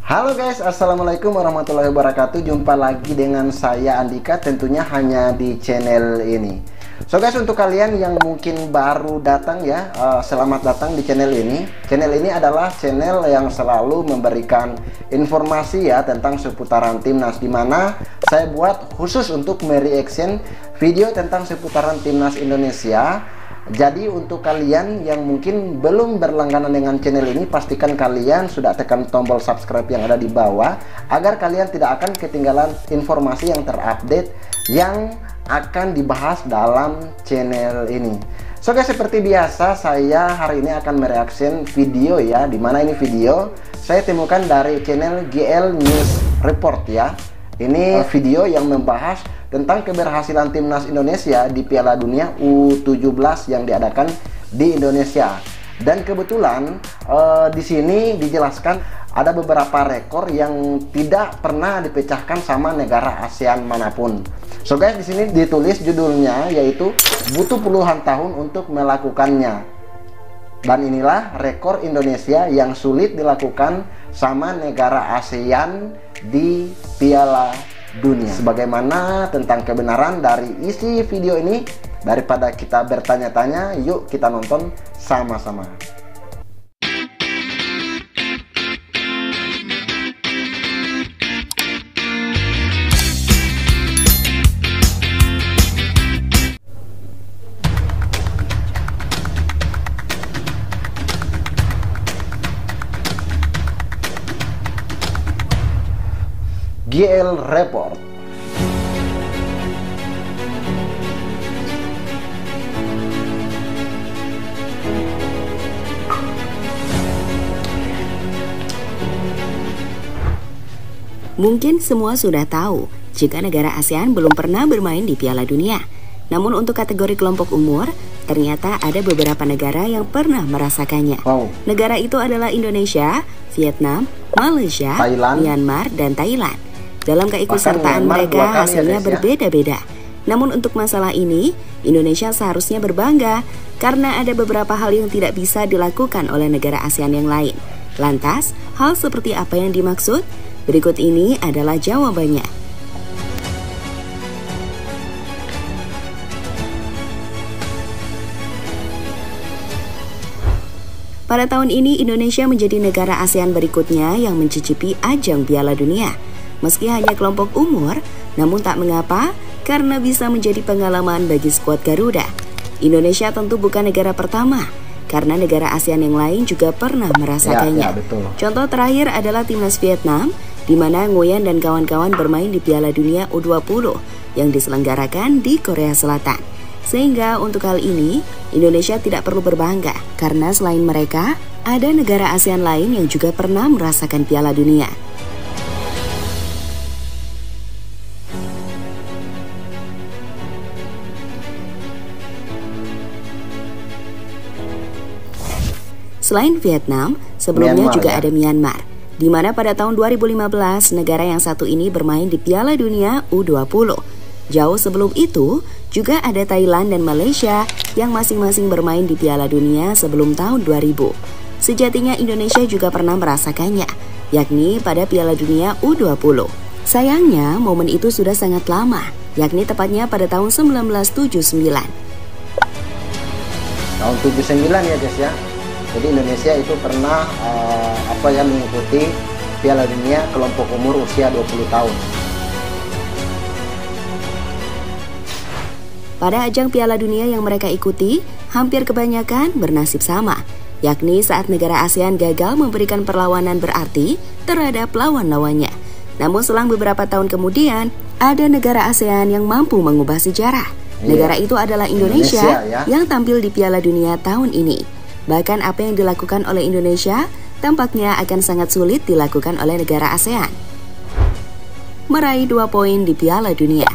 Halo guys, assalamualaikum warahmatullahi wabarakatuh. Jumpa lagi dengan saya Andika, tentunya hanya di channel ini. So guys, untuk kalian yang mungkin baru datang ya, selamat datang di channel ini. Channel ini adalah channel yang selalu memberikan informasi ya tentang seputaran timnas, dimana saya buat khusus untuk mereaction video tentang seputaran timnas Indonesia. Jadi untuk kalian yang mungkin belum berlangganan dengan channel ini, pastikan kalian sudah tekan tombol subscribe yang ada di bawah, agar kalian tidak akan ketinggalan informasi yang terupdate yang akan dibahas dalam channel ini. So guys, seperti biasa saya hari ini akan mereaction video ya, dimana ini video saya temukan dari channel GL News Report ya. Ini video yang membahas tentang keberhasilan timnas Indonesia di Piala Dunia U17 yang diadakan di Indonesia. Dan kebetulan di sini dijelaskan ada beberapa rekor yang tidak pernah dipecahkan sama negara ASEAN manapun. So guys, di sini ditulis judulnya yaitu butuh puluhan tahun untuk melakukannya. Dan inilah rekor Indonesia yang sulit dilakukan sama negara ASEAN di Piala Dunia. Sebagaimana tentang kebenaran dari isi video ini, daripada kita bertanya-tanya, yuk kita nonton sama-sama. GL Report. Mungkin semua sudah tahu jika negara ASEAN belum pernah bermain di Piala Dunia. Namun untuk kategori kelompok umur, ternyata ada beberapa negara yang pernah merasakannya. Negara itu adalah Indonesia, Vietnam, Malaysia, Thailand, Myanmar, dan Thailand. Dalam keikutsertaan mereka hasilnya berbeda-beda. Namun untuk masalah ini, Indonesia seharusnya berbangga karena ada beberapa hal yang tidak bisa dilakukan oleh negara ASEAN yang lain. Lantas, hal seperti apa yang dimaksud? Berikut ini adalah jawabannya. Pada tahun ini, Indonesia menjadi negara ASEAN berikutnya yang mencicipi ajang Piala Dunia. Meski hanya kelompok umur, namun tak mengapa karena bisa menjadi pengalaman bagi skuad Garuda. Indonesia tentu bukan negara pertama, karena negara ASEAN yang lain juga pernah merasakannya. Contoh terakhir adalah timnas Vietnam, di mana Nguyen dan kawan-kawan bermain di Piala Dunia U20 yang diselenggarakan di Korea Selatan. Sehingga untuk hal ini, Indonesia tidak perlu berbangga, karena selain mereka, ada negara ASEAN lain yang juga pernah merasakan Piala Dunia. Selain Vietnam, sebelumnya juga ada Myanmar, di mana pada tahun 2015 negara yang satu ini bermain di Piala Dunia U20. Jauh sebelum itu, juga ada Thailand dan Malaysia yang masing-masing bermain di Piala Dunia sebelum tahun 2000. Sejatinya Indonesia juga pernah merasakannya, yakni pada Piala Dunia U20. Sayangnya, momen itu sudah sangat lama, yakni tepatnya pada tahun 1979. Tahun 79 ya guys ya. Jadi Indonesia itu pernah mengikuti Piala Dunia kelompok umur usia 20 tahun. Pada ajang Piala Dunia yang mereka ikuti, hampir kebanyakan bernasib sama, yakni saat negara ASEAN gagal memberikan perlawanan berarti terhadap lawan-lawannya. Namun selang beberapa tahun kemudian, ada negara ASEAN yang mampu mengubah sejarah. Negara itu adalah Indonesia yang tampil di Piala Dunia tahun ini. Bahkan apa yang dilakukan oleh Indonesia tampaknya akan sangat sulit dilakukan oleh negara ASEAN. Meraih 2 poin di Piala Dunia.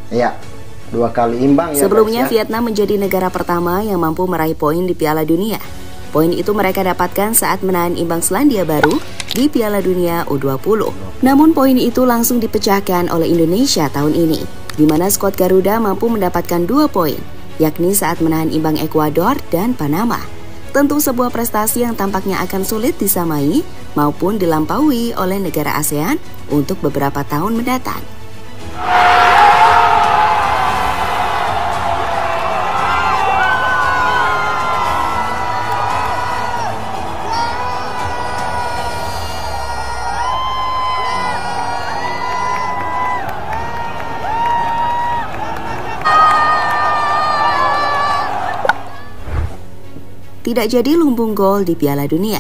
Iya, 2 kali imbang ya. Sebelumnya guys, ya. Vietnam menjadi negara pertama yang mampu meraih poin di Piala Dunia. Poin itu mereka dapatkan saat menahan imbang Selandia Baru di Piala Dunia U20. Namun poin itu langsung dipecahkan oleh Indonesia tahun ini, di mana skuad Garuda mampu mendapatkan 2 poin, yakni saat menahan imbang Ekuador dan Panama. Tentu sebuah prestasi yang tampaknya akan sulit disamai maupun dilampaui oleh negara ASEAN untuk beberapa tahun mendatang. Tidak jadi lumbung gol di Piala Dunia.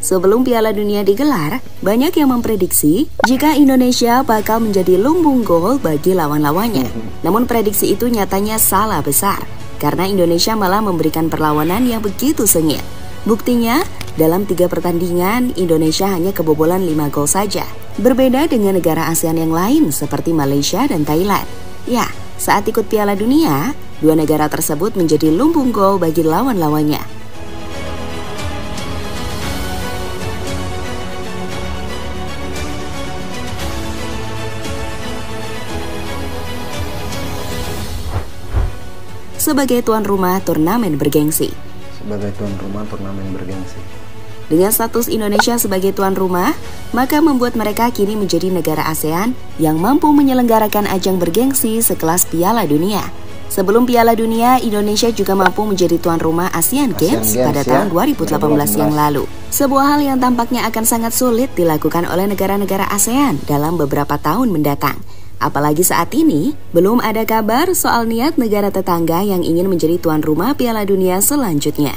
Sebelum Piala Dunia digelar, banyak yang memprediksi jika Indonesia bakal menjadi lumbung gol bagi lawan-lawannya. Namun prediksi itu nyatanya salah besar, karena Indonesia malah memberikan perlawanan yang begitu sengit. Buktinya, dalam 3 pertandingan, Indonesia hanya kebobolan 5 gol saja. Berbeda dengan negara ASEAN yang lain seperti Malaysia dan Thailand. Ya, saat ikut Piala Dunia, 2 negara tersebut menjadi lumbung gol bagi lawan-lawannya. Sebagai tuan rumah turnamen bergengsi. Dengan status Indonesia sebagai tuan rumah, maka membuat mereka kini menjadi negara ASEAN yang mampu menyelenggarakan ajang bergengsi sekelas Piala Dunia. Sebelum Piala Dunia, Indonesia juga mampu menjadi tuan rumah Asian Games pada tahun 2018 yang lalu. Sebuah hal yang tampaknya akan sangat sulit dilakukan oleh negara-negara ASEAN dalam beberapa tahun mendatang. Apalagi saat ini, belum ada kabar soal niat negara tetangga yang ingin menjadi tuan rumah Piala Dunia selanjutnya.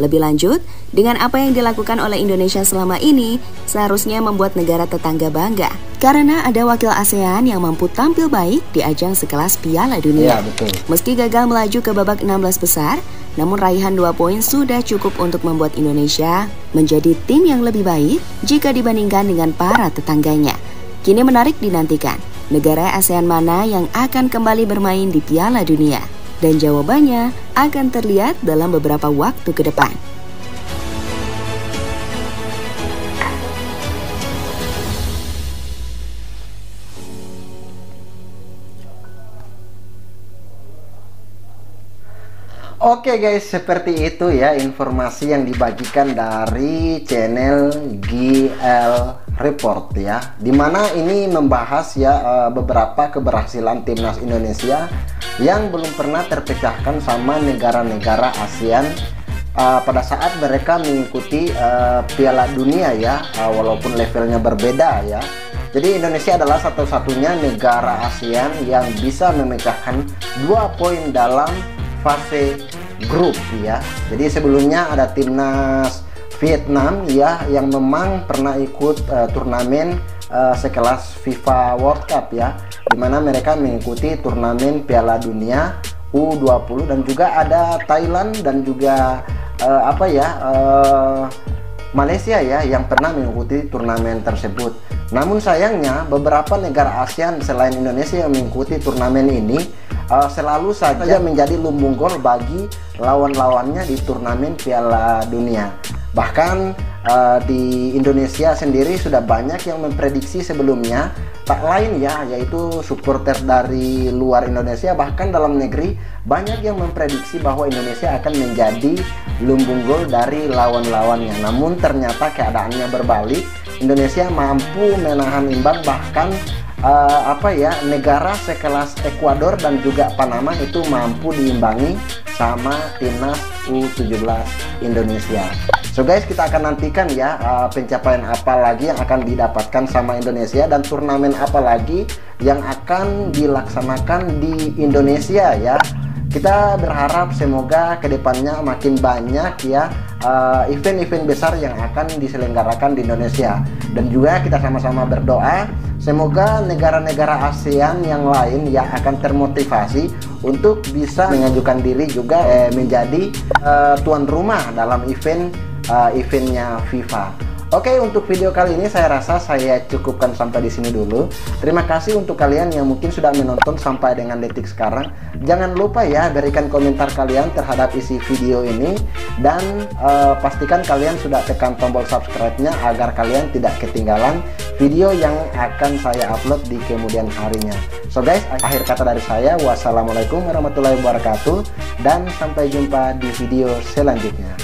Lebih lanjut, dengan apa yang dilakukan oleh Indonesia selama ini, seharusnya membuat negara tetangga bangga. Karena ada wakil ASEAN yang mampu tampil baik di ajang sekelas Piala Dunia. Ya, betul. Meski gagal melaju ke babak 16 besar, namun raihan 2 poin sudah cukup untuk membuat Indonesia menjadi tim yang lebih baik jika dibandingkan dengan para tetangganya. Kini menarik dinantikan, negara ASEAN mana yang akan kembali bermain di Piala Dunia? Dan jawabannya akan terlihat dalam beberapa waktu ke depan. Oke guys, seperti itu ya informasi yang dibagikan dari channel GL Report ya, dimana ini membahas ya beberapa keberhasilan timnas Indonesia yang belum pernah terpecahkan sama negara-negara ASEAN pada saat mereka mengikuti Piala Dunia ya, walaupun levelnya berbeda ya. Jadi Indonesia adalah satu-satunya negara ASEAN yang bisa memecahkan 2 poin dalam fase grup ya. Jadi sebelumnya ada timnas Vietnam ya yang memang pernah ikut turnamen sekelas FIFA World Cup ya, dimana mereka mengikuti turnamen Piala Dunia U20, dan juga ada Thailand dan juga Malaysia ya yang pernah mengikuti turnamen tersebut. Namun sayangnya beberapa negara ASEAN selain Indonesia yang mengikuti turnamen ini selalu saja menjadi lumbung gol bagi lawan-lawannya di turnamen Piala Dunia. Bahkan di Indonesia sendiri sudah banyak yang memprediksi sebelumnya, tak lain ya yaitu supporter dari luar Indonesia bahkan dalam negeri, banyak yang memprediksi bahwa Indonesia akan menjadi lumbung gol dari lawan-lawannya. Namun ternyata keadaannya berbalik, Indonesia mampu menahan imbang, bahkan negara sekelas Ekuador dan juga Panama itu mampu diimbangi sama timnas U17 Indonesia. So guys, kita akan nantikan ya pencapaian apa lagi yang akan didapatkan sama Indonesia dan turnamen apa lagi yang akan dilaksanakan di Indonesia ya. Kita berharap semoga kedepannya makin banyak ya event-event besar yang akan diselenggarakan di Indonesia, dan juga kita sama-sama berdoa semoga negara-negara ASEAN yang lain yang akan termotivasi untuk bisa mengajukan diri juga menjadi tuan rumah dalam eventnya FIFA. Oke, untuk video kali ini saya rasa saya cukupkan sampai di sini dulu. Terima kasih untuk kalian yang mungkin sudah menonton sampai dengan detik sekarang. Jangan lupa ya berikan komentar kalian terhadap isi video ini, dan pastikan kalian sudah tekan tombol subscribe-nya agar kalian tidak ketinggalan video yang akan saya upload di kemudian harinya. So guys, akhir kata dari saya, wassalamualaikum warahmatullahi wabarakatuh, dan sampai jumpa di video selanjutnya.